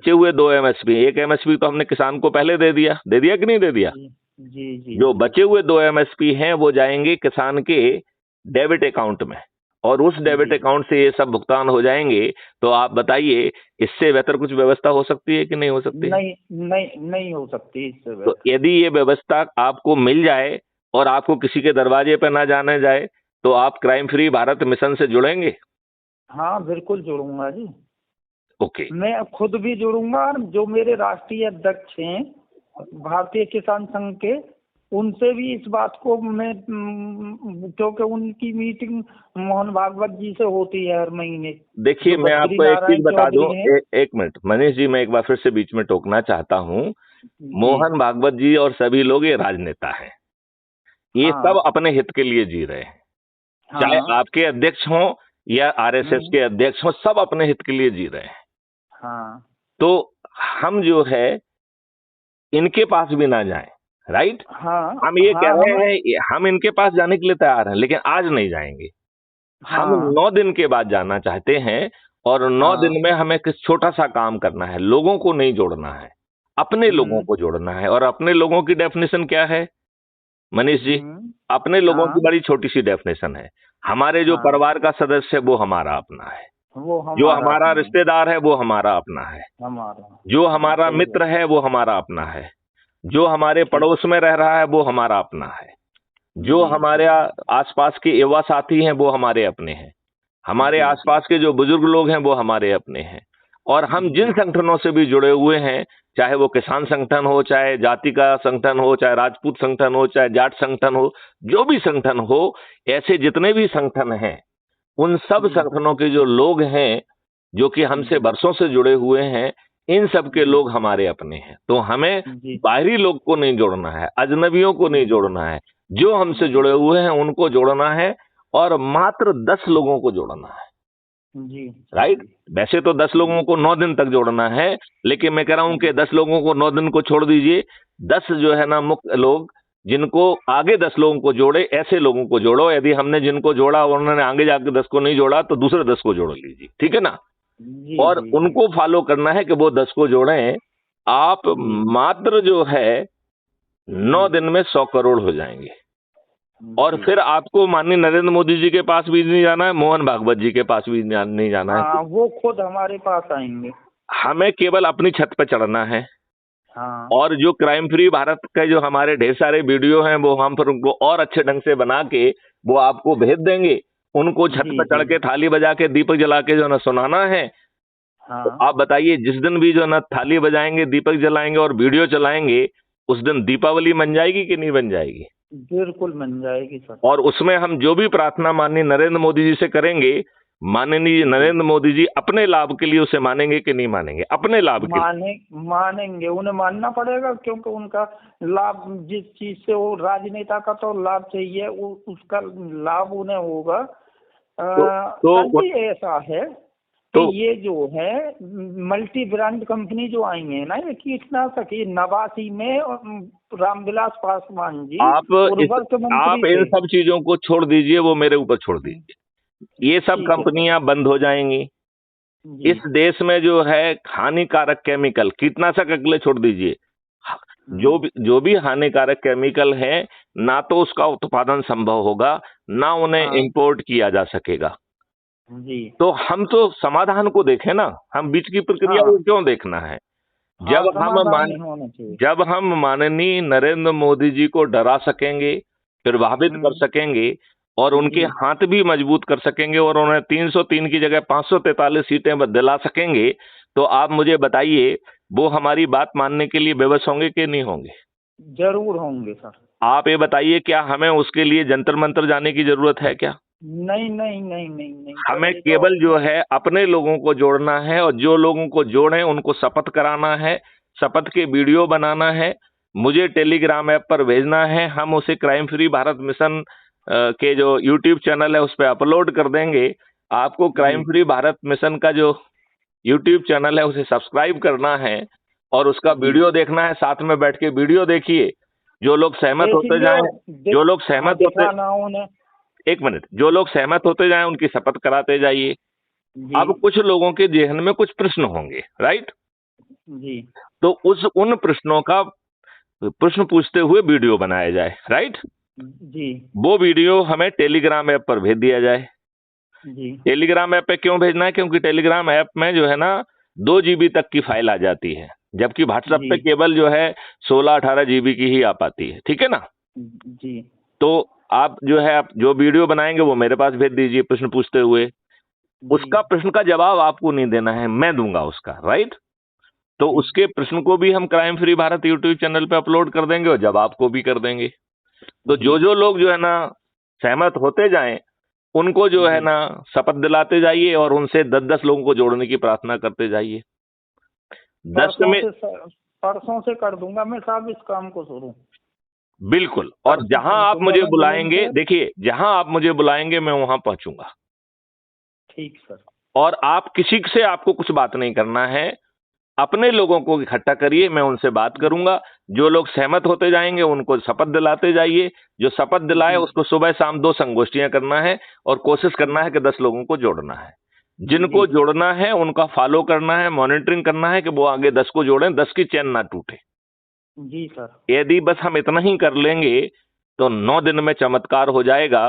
बचे हुए 2 एमएसपी, एक एमएसपी तो हमने किसान को पहले दे दिया कि नहीं दे दिया? जी जी। जो बचे हुए 2 एमएसपी हैं वो जाएंगे किसान के डेबिट अकाउंट में, और उस डेबिट अकाउंट से ये सब भुगतान हो जाएंगे। तो आप बताइए, इससे बेहतर कुछ व्यवस्था हो सकती है कि नहीं हो सकती? नहीं नहीं नहीं हो सकती इससे तो यदि ये व्यवस्था आपको मिल जाए और आपको किसी के दरवाजे पर ना जाने जाए, तो आप क्राइम फ्री भारत मिशन से जुड़ेंगे? हाँ बिल्कुल जुड़ूंगा जी। ओके। मैं खुद भी जुड़ूंगा, और जो मेरे राष्ट्रीय अध्यक्ष हैं भारतीय किसान संघ के, उनसे भी इस बात को मैं क्योंकि उनकी मीटिंग मोहन भागवत जी से होती है हर महीने। देखिए, जो मैं बद्री आपको एक चीज नारायण बता दूं, चौधरी हैं। एक मिनट मनीष जी, मैं एक बार फिर से बीच में टोकना चाहता हूं। जी मोहन भागवत जी और सभी लोग ये राजनेता हैं, ये हाँ सब अपने हित के लिए जी रहे हैं। चाहे हाँ। आपके अध्यक्ष हों या आरएसएस के अध्यक्ष हों, सब अपने हित के लिए जी रहे हैं। हाँ तो हम जो है इनके पास भी ना जाएं, राइट? हाँ हम ये हाँ। कह हम रहे हैं, हम इनके पास जाने के लिए तैयार हैं, लेकिन आज नहीं जाएंगे। हम हाँ 9 दिन के बाद जाना चाहते हैं, और 9 हाँ। दिन में हमें कुछ छोटा सा काम करना है। लोगों को नहीं जोड़ना है, अपने लोगों को जोड़ना है। और अपने लोगों की डेफिनेशन क्या है मनीष जी? अपने लोगों की हाँ बड़ी छोटी सी डेफिनेशन है। हमारे जो हाँ। परिवार का सदस्य है वो हमारा अपना है, वो जो हमारा हमारा अपना है। रिश्तेदार है वो हमारा अपना है, हमारा। जो हाँ हमारा सही मित्र बात। है वो हमारा अपना है, जो हमारे ठीक। पड़ोस में रह रहा है वो हमारा अपना है, जो जी हमारे जी आसपास के युवा साथी हैं वो हमारे अपने हैं, हमारे जी जी आसपास के जो बुजुर्ग लोग हैं वो हमारे अपने हैं। और हम जी। जिन संगठनों से भी जुड़े हुए हैं, चाहे वो किसान संगठन हो, चाहे जाति का संगठन हो, चाहे राजपूत संगठन हो, चाहे जाट संगठन हो, जो भी संगठन हो, ऐसे जितने भी संगठन हैं, उन सब जी संगठनों के जो लोग हैं, जो कि हमसे जी बरसों से जुड़े हुए हैं, इन सब के जी लोग हमारे अपने हैं। तो हमें जी बाहरी लोग को नहीं जोड़ना है, अजनबियों को नहीं जोड़ना है, जो हमसे जी जुड़े हुए हैं उनको जोड़ना है, और मात्र 10 लोगों को जोड़ना है, जी राइट? वैसे तो 10 लोगों को 9 दिन तक जोड़ना है, लेकिन मैं कह रहा हूं कि 10 लोगों को 9 दिन को छोड़ दीजिए। 10 जो है ना मुख्य लोग, जिनको आगे 10 लोगों को जोड़े, ऐसे लोगों को जोड़ो। यदि हमने जिनको जोड़ा और उन्होंने आगे जाके 10 को नहीं जोड़ा, तो दूसरे 10 को जोड़ लीजिए, ठीक है ना? जी और जी जी उनको फॉलो करना है कि वो 10 को जोड़ें। आप जी मात्र जो है 9 जी दिन में 100 करोड़ हो जाएंगे। और जी। फिर आपको माननीय नरेंद्र मोदी जी के पास भी नहीं जाना है, मोहन भागवत जी के पास भी नहीं जाना है। हाँ वो खुद हमारे पास आएंगे। हमें केवल अपनी छत पे चढ़ना है, हाँ और जो क्राइम फ्री भारत के जो हमारे ढेर सारे वीडियो हैं, वो हम फिर उनको और अच्छे ढंग से बना के वो आपको भेज देंगे। उनको छत जी पे चढ़ जी। के थाली बजा के दीपक जला के जो है ना सुनाना है। तो हाँ आप बताइए, जिस दिन भी जो है ना थाली बजाएंगे, दीपक जलाएंगे और वीडियो चलाएंगे, उस दिन दीपावली बन जाएगी कि नहीं बन जाएगी? बिल्कुल बन जाएगी सर। और उसमें हम जो भी प्रार्थना माननीय नरेंद्र मोदी जी से करेंगे, माननीय जी। नरेंद्र मोदी जी अपने लाभ के लिए उसे मानेंगे कि नहीं मानेंगे? अपने लाभ के लिए। मानेंगे, उन्हें मानना पड़ेगा, क्योंकि उनका लाभ, जिस चीज से वो राजनेता का तो लाभ चाहिए, उसका लाभ उन्हें होगा। तो सर जी ऐसा है कि तो ये जो है मल्टी ब्रांड कंपनी जो आई है ना, ये कीटनाशक, ये 89 में रामविलास पासवान जी उर्वरक आप मंत्री इन थे। सब चीजों को छोड़ दीजिए, वो मेरे ऊपर छोड़ दीजिए। ये सब ठीक है सर। कंपनियां बंद हो जाएंगी। जी इस देश में जो है हानिकारक केमिकल, कीटनाशक अगले छोड़ दीजिए, जो भी हानिकारक केमिकल है, ना तो उसका उत्पादन संभव होगा, ना उन्हें हाँ इंपोर्ट किया जा सकेगा। जी तो हम तो समाधान को देखें ना, हम बीच की प्रक्रिया हाँ को क्यों देखना है? हाँ। समाधान ही होना चाहिए। जब हम माननीय नरेंद्र मोदी जी को डरा सकेंगे, प्रभावित कर हम्म। सकेंगे, और उनके जी हाथ भी मजबूत कर सकेंगे, और उन्हें 303 की जगह 543 सीटें दिला सकेंगे, तो आप मुझे बताइए, वो हमारी बात मानने के लिए विवश होंगे कि नहीं होंगे? जरूर होंगे सर। आप ये बताइए, क्या हमें उसके लिए जंतर मंतर जाने की जरूरत है क्या? नहीं नहीं नहीं नहीं नहीं सर, हमें ये तो केवल जो है अपने लोगों को जोड़ना है, और जो लोगों को जोड़े उनको शपथ कराना है, शपथ के वीडियो बनाना है, मुझे टेलीग्राम ऐप पर भेजना है। हम उसे क्राइम फ्री भारत मिशन के जो यूट्यूब चैनल है उस पर अपलोड कर देंगे। आपको क्राइम जी। फ्री भारत मिशन का जो यूट्यूब चैनल है उसे सब्सक्राइब करना है, और उसका जी वीडियो देखना है। साथ में बैठ के वीडियो देखिए। जो लोग सहमत होते देखेंगे, जाएं, और जो लोग हाँ सहमत होते, दिखाना उन्हें। एक मिनट, जो लोग सहमत होते जाएं उनकी शपथ कराते जाइए। जी अब कुछ लोगों के जेहन में कुछ प्रश्न होंगे, राइट? जी तो उन प्रश्नों का प्रश्न पूछते हुए वीडियो बनाया जाए, राइट। जी वो वीडियो हमें टेलीग्राम ऐप पर भेज दिया जाए। जी टेलीग्राम ऐप पे क्यों भेजना है? क्योंकि टेलीग्राम ऐप में जो है ना 2 GB तक की फाइल आ जाती है, जबकि व्हाट्सएप जी पे केवल जो है 16-18 GB की ही आ पाती है, ठीक है ना। जी तो आप जो है, आप जो वीडियो बनाएंगे वो मेरे पास भेज दीजिए प्रश्न पूछते हुए। जी उसका प्रश्न का जवाब आपको नहीं देना है, मैं दूंगा उसका, राइट। तो जी उसके प्रश्न को भी हम crime free Bharat YouTube channel पे अपलोड कर देंगे और जवाब को भी कर देंगे। तो जी जो लोग जो है ना सहमत होते जाएं, उनको जो है जी ना शपथ दिलाते जाइए और उनसे 10-10 लोगों को जोड़ने की प्रार्थना करते जाइए। 10 परसों में से परसों से कर दूंगा मैं साहब इस काम को शुरू। बिल्कुल। और परसों जहां आप पहुंचूंगा मुझे मैं जमीन बुलाएंगे, पे। देखिए जहां आप मुझे बुलाएंगे मैं वहां पहुंचूंगा। ठीक सर। और आप किसी से आपको कुछ बात नहीं करना है, अपने लोगों को इकट्ठा करिए, मैं उनसे बात करूंगा। जो लोग सहमत होते जाएंगे उनको शपथ दिलाते जाइए। जो शपथ दिलाए जी उसको सुबह शाम 2 संगोष्ठियां करना है और कोशिश करना है कि 10 लोगों को जोड़ना है। जी जिनको जोड़ना है उनका फॉलो करना है, मॉनिटरिंग करना है कि वो आगे 10 को जोड़ें, 10 की चेन ना टूटे। जी सर। यदि बस हम इतना ही कर लेंगे तो 9 दिन में चमत्कार हो जाएगा।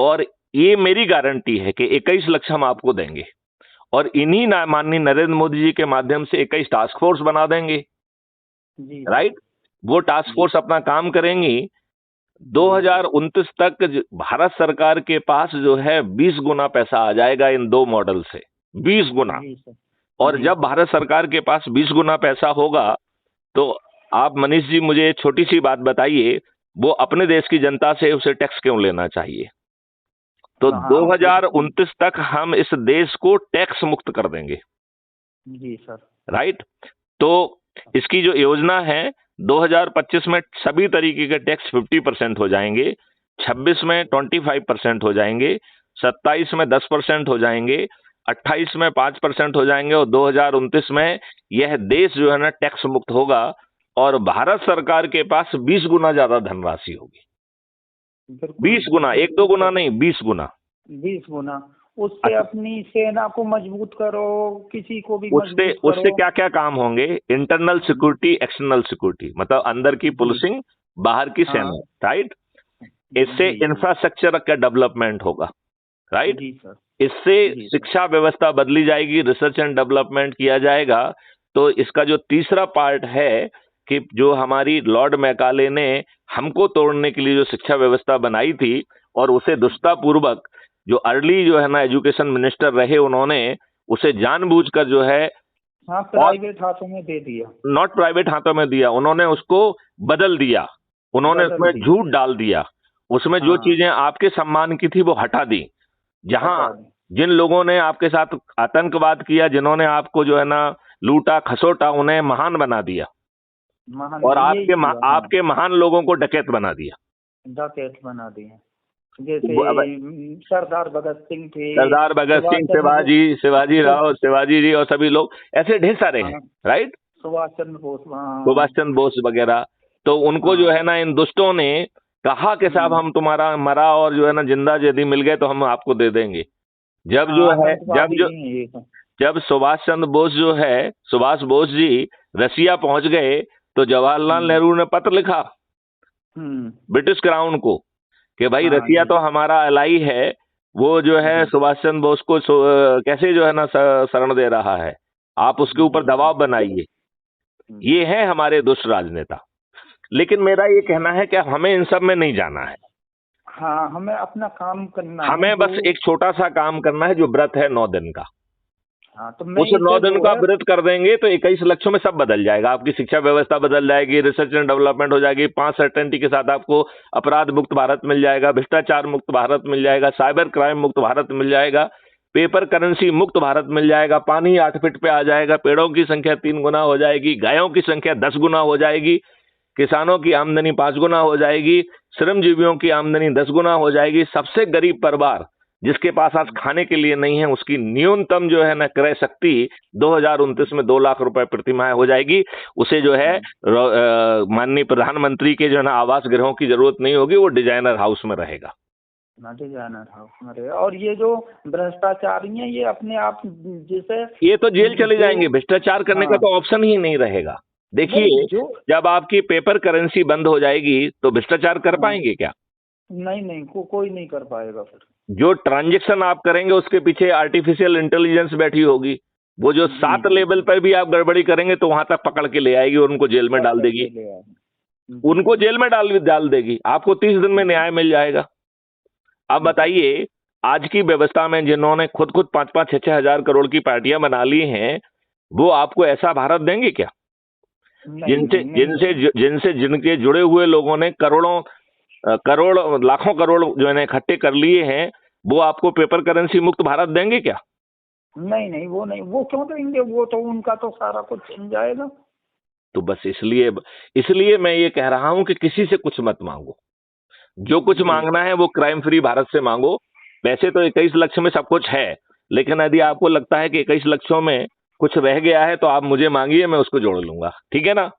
और ये मेरी गारंटी है कि 21 लक्ष्य हम आपको देंगे और इन्हीं माननीय नरेंद्र मोदी जी के माध्यम से 21 टास्क फोर्स बना देंगे, जी सर। राइट। वो टास्क जी फोर्स अपना काम करेंगी। जी सर। 2029 तक भारत सरकार के पास जो है 20 गुना पैसा आ जाएगा इन 2 मॉडल से, 20 गुना। जी सर। और जी जब सर। भारत सरकार के पास 20 गुना पैसा होगा तो आप मनीष जी मुझे एक छोटी सी बात बताइए, वो अपने देश की जनता से उसे टैक्स क्यों लेना चाहिए? तो हाँ बिल्कुल। 2029 तक हम इस देश को टैक्स मुक्त कर देंगे, जी सर। राइट। तो इसकी जो योजना है 2025 में सभी तरीके के टैक्स 50% हो जाएंगे, 26 में 25% हो जाएंगे, 27 में 10% हो जाएंगे, 28 में 5% हो जाएंगे और 2029 में यह देश जो है ना टैक्स मुक्त होगा और भारत सरकार के पास 20 गुना ज्यादा धनराशि होगी। बिल्कुल 20 गुना, एक दो बिल्कुल गुना सर। नहीं, 20 गुना। 20 गुना। उससे अपनी सेना को मजबूत करो, किसी को भी उससे मजबूत उससे करो। क्या क्या काम होंगे? इंटरनल सिक्योरिटी, एक्सटर्नल सिक्योरिटी, मतलब अंदर की जी पुलिसिंग, बाहर की हाँ। सेना, राइट। इससे जी जी इंफ्रास्ट्रक्चर का डेवलपमेंट होगा, राइट। जी सर। इससे जी सर। शिक्षा व्यवस्था बदली जाएगी, रिसर्च एंड डेवलपमेंट किया जाएगा। तो इसका जो तीसरा पार्ट है कि जो हमारी लॉर्ड मैकाले ने हमको तोड़ने के लिए जो शिक्षा व्यवस्था बनाई थी और उसे दुष्टतापूर्वक जो अर्ली जो है ना एजुकेशन मिनिस्टर रहे, उन्होंने उसे जानबूझकर जो है, हाँ और प्राइवेट हाथों में दे दिया। नॉट प्राइवेट हाथों में दिया, उन्होंने उसको बदल दिया। उन्होंने बदल उसमें दिया। झूठ डाल दिया। उसमें जो हाँ चीजें आपके सम्मान की थी वो हटा दी। जहां हटा दी। जिन लोगों ने आपके साथ आतंकवाद किया, जिन्होंने आपको जो है ना लूटा खसोटा, उन्हें महान बना दिया महान और यही किया हाँ। आपके महान लोगों को डकैत बना दिया। डकैत बना दिए। जैसे अब सरदार भगत सिंह थे। सरदार भगत सुभाष सिंह, चंद्र बोस। शिवाजी राव, सु- शिवाजी जी और सभी लोग ऐसे ढेर सारे हैं, हाँ राइट। सुभाष चंद्र बोस सुभाष हाँ। चंद्र बोस वगैरह। तो उनको जो हाँ है ना इन दुष्टों ने कहा कि साहब हम तुम्हारा मरा और जो है ना जिंदा यदि मिल गए तो हम आपको दे देंगे। जब जो हाँ है आतंकवादी ही हैं ये तो। जब सुभाष चंद्र बोस जो है, सुभाष बोस जी रसिया पहुंच गए तो जवाहरलाल हम्म नेहरू ने पत्र लिखा हम्म। ब्रिटिश क्राउन को कि भाई हाँ रसिया जी। तो हमारा अलाई है, वो जो है जी सुभाष चंद्र बोस को कैसे जो है ना शरण दे रहा है, आप उसके ऊपर जी सर। दबाव बनाइए। हम्म। ये है हमारे दुष्ट राजनेता। लेकिन मेरा ये कहना है कि हमें इन सब में नहीं जाना है। हाँ हमें अपना काम करना है हमें जो। बस एक छोटा सा काम करना है, जो व्रत है 9 दिन का। हाँ तो मैं उस 9 इसे दिन जो का है। व्रत कर देंगे तो 21 लक्ष्यों में सब बदल जाएगा। आपकी शिक्षा व्यवस्था बदल जाएगी, रिसर्च एंड डेवलपमेंट हो जाएगी, 5 सर्टेनिटी के साथ आपको अपराध मुक्त भारत मिल जाएगा, भ्रष्टाचार मुक्त भारत मिल जाएगा, साइबर क्राइम मुक्त भारत मिल जाएगा, पेपर करेंसी मुक्त भारत मिल जाएगा, पानी 8 फीट पे आ जाएगा, पेड़ों की संख्या 3 गुना हो जाएगी, गायों की संख्या 10 गुना हो जाएगी, किसानों की आमदनी 5 गुना हो जाएगी, श्रमजीवियों की आमदनी 10 गुना हो जाएगी। सबसे गरीब परिवार जिसके पास आज खाने के लिए नहीं है, उसकी न्यूनतम जो है ना क्रय शक्ति 2029 में 2 लाख रुपए प्रति माह हो जाएगी। उसे जो है माननीय प्रधानमंत्री के जो है ना आवास गृहों की जरूरत नहीं होगी, वो डिजाइनर हाउस में रहेगा। ना डिजाइनर हाउस। अरे और ये जो भ्रष्टाचारी हैं ये अपने आप जैसे ये तो जेल चले जाएंगे, भ्रष्टाचार करने का हाँ तो ऑप्शन ही नहीं रहेगा। देखिए, नहीं जो जब आपकी पेपर करेंसी बंद हो जाएगी तो भ्रष्टाचार कर हाँ, पाएंगे क्या? नहीं नहीं कोई नहीं कर पाएगा फिर। जो ट्रांजैक्शन आप करेंगे उसके पीछे आर्टिफिशियल इंटेलिजेंस बैठी होगी, वो जो जी 7 जी लेवल पर भी आप गड़बड़ी करेंगे तो वहां तक पकड़ के ले आएगी और उनको जेल में डाल पकड़ देगी। के ले आए। जी उनको जेल में डाल डाल देगी, आपको 30 दिन में न्याय मिल जाएगा। अब बताइए, आज की व्यवस्था में जिन्होंने खुद 5-5, 6-6 हजार करोड़ की पार्टियां बना ली हैं, वो आपको ऐसा भारत देंगे क्या? नहीं जिनसे नहीं नहीं जिनसे देंगे। जिनसे जिनके जुड़े हुए लोगों ने करोड़ों करोड़ लाखों करोड़ जो है इकट्ठे कर लिए हैं, वो आपको पेपर करेंसी मुक्त भारत देंगे क्या? नहीं नहीं वो नहीं, वो क्यों देंगे, वो तो उनका तो सारा कुछ छिन जाएगा। तो बस इसलिए इसलिए मैं ये कह रहा हूं कि किसी से कुछ मत मांगो। जो कुछ जी मांगना है वो क्राइम फ्री भारत से मांगो। वैसे तो 21 लक्ष्य में सब कुछ है, लेकिन यदि आपको लगता है कि 21 लक्ष्यों में कुछ रह गया है तो आप मुझे मांगिए, मैं उसको जोड़ लूंगा, ठीक है ना?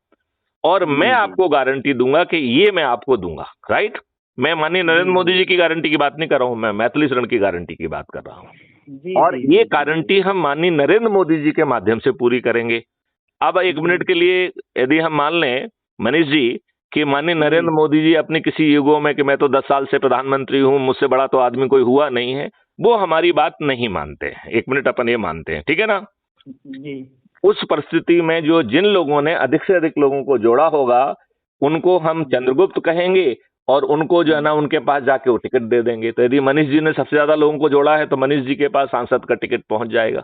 और मैं जी जी आपको गारंटी दूंगा कि ये मैं आपको दूंगा, राइट? मैं माननीय नरेंद्र जी मोदी जी जी की गारंटी की बात नहीं कर रहा हूं, मैं मैथिली शरण की गारंटी की बात कर रहा हूं। जी और जी ये जी जी जी गारंटी हम माननीय नरेंद्र मोदी जी के माध्यम से पूरी करेंगे। अब 1 जी मिनट के लिए यदि हम मान लें मनीष जी कि माननीय जी नरेंद्र मोदी जी अपनी किसी युगों में कि मैं तो 10 साल से प्रधानमंत्री हूं, मुझसे बड़ा तो आदमी कोई हुआ नहीं है, वो हमारी बात नहीं मानते हैं। 1 मिनट अपन ये मानते हैं, ठीक है ना? जी उस परिस्थिति में जो जिन लोगों ने अधिक से अधिक लोगों को जोड़ा होगा, उनको हम चंद्रगुप्त कहेंगे और उनको जो है ना उनके पास जाके वो टिकट दे देंगे। तो यदि मनीष जी ने सबसे ज्यादा लोगों को जोड़ा है तो मनीष जी के पास सांसद का टिकट पहुंच जाएगा,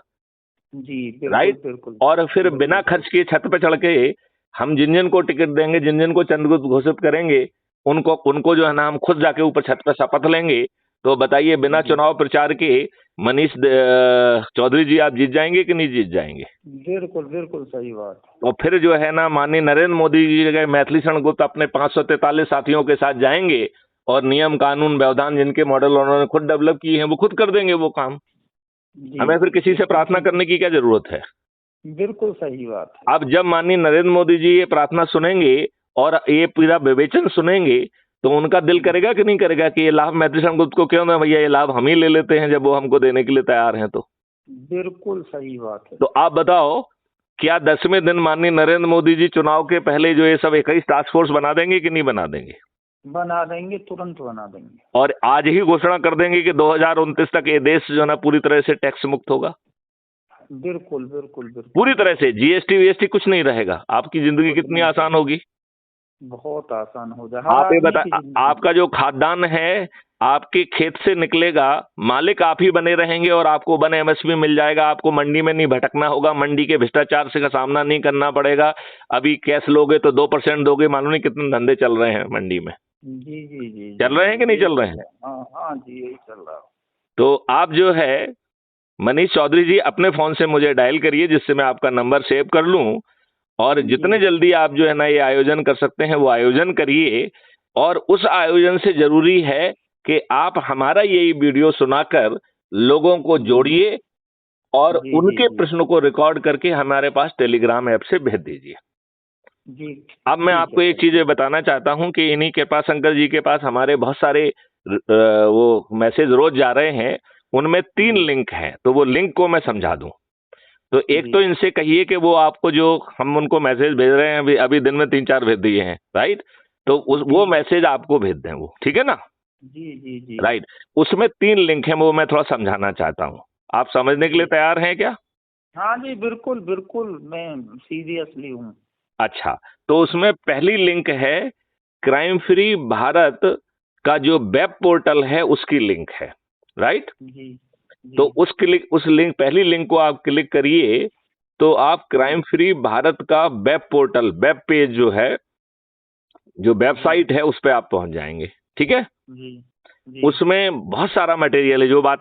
जी बिल्कुल राइट? बिल्कुल और फिर बिल्कुल बिना खर्च किए छत पे चढ़ के हम जिन जिन को टिकट देंगे, जिन जिन को चंद्रगुप्त घोषित करेंगे, उनको उनको जो है ना हम खुद जाके ऊपर छत पे शपथ लेंगे। तो बताइए, बिना जी चुनाव प्रचार के मनीष चौधरी जी आप जीत जाएंगे कि नहीं जीत जाएंगे? बिल्कुल बिल्कुल सही बात। और फिर जो है ना माननीय नरेंद्र मोदी जी के मैथिली शरण गुप्त अपने 543 साथियों के साथ जाएंगे और नियम कानून व्यवधान जिनके मॉडल उन्होंने खुद डेवलप किए हैं वो खुद कर देंगे वो काम। जी हमें फिर किसी से बिल्कुल प्रार्थना ठीक, करने की क्या जरूरत है? बिल्कुल सही बात है। अब जब माननीय नरेंद्र मोदी जी ये प्रार्थना सुनेंगे और ये पूरा विवेचन सुनेंगे तो उनका दिल करेगा कि नहीं करेगा कि ये लाभ मैथिली शरण गुप्त को क्यों ना भैया, ये लाभ हम ही ले लेते हैं जब वो हमको देने के लिए तैयार हैं। तो बिल्कुल सही बात है। आप बताओ, क्या 10वें दिन माननीय नरेंद्र मोदी जी चुनाव के पहले जो ये सब 21 टास्क फोर्स बना देंगे कि नहीं बना देंगे? बना देंगे, तुरंत बना देंगे। और आज ही घोषणा कर देंगे कि 2029 तक ये देश जो है ना पूरी तरह से टैक्स मुक्त होगा। बिल्कुल बिल्कुल बिल्कुल पूरी तरह से जीएसटी वीएसटी कुछ नहीं रहेगा। आपकी जिंदगी कुछ कितनी नहीं, आसान होगी? बहुत आसान हो जाए हर आप ये आदमी बता, की जिंदगी। आपका जो खाद्यान्न है आपके खेत से निकलेगा, मालिक आप ही बने रहेंगे और आपको वन एमएसपी मिल जाएगा। आपको मंडी में नहीं भटकना होगा, मंडी के भ्रष्टाचार से का सामना नहीं करना पड़ेगा। अभी कैश लोगे तो 2% दोगे, मालूम नहीं कितने धंधे चल रहे हैं मंडी में। जी जी जी चल रहे हैं कि नहीं यही चल रहे चल हैं? रहा है। हाँ हाँ जी यही चल रहा है। तो आप जो है मनीष चौधरी जी अपने फोन से मुझे डायल करिए जिससे मैं आपका नंबर सेव कर लूं, और जितने जी जल्दी आप जो है ना ये आयोजन कर सकते हैं वो आयोजन करिए। और उस आयोजन से जरूरी है कि आप हमारा यही वीडियो सुनाकर लोगों को जोड़िए और जी जी उनके जी प्रश्नों को रिकॉर्ड करके हमारे पास टेलीग्राम ऐप से भेज दीजिए। जी अब मैं ठीक है आपको एक सर। चीज बताना चाहता हूं कि इन्हीं कृपाशंकर जी के पास हमारे बहुत सारे वो मैसेज रोज जा रहे हैं, उनमें 3 जी लिंक हैं, तो वो लिंक को मैं समझा दूं। तो एक जी तो इनसे कहिए कि वो आपको जो हम उनको मैसेज भेज रहे हैं अभी अभी दिन में 3-4 भेज दिए हैं, राइट? तो वो जी मैसेज आपको भेज दें वो, ठीक है ना? जी जी जी राइट। उसमें 3 लिंक हैं, वो मैं थोड़ा समझाना चाहता हूं। आप समझने के लिए जी तैयार हैं क्या? हाँ जी बिल्कुल बिल्कुल मैं सीरियसली हूँ। अच्छा, तो उसमें पहली लिंक है क्राइम फ्री भारत का जो वेब पोर्टल है उसकी लिंक है, राइट? जी तो जी उस लिंक पहली लिंक को आप क्लिक करिए तो आप जी क्राइम फ्री भारत का वेब पोर्टल, वेब पेज जो है, जो जी वेबसाइट है उस पे आप पहुंच जाएंगे, ठीक है? जी जी उसमें बहुत सारा मटेरियल है, जो बातें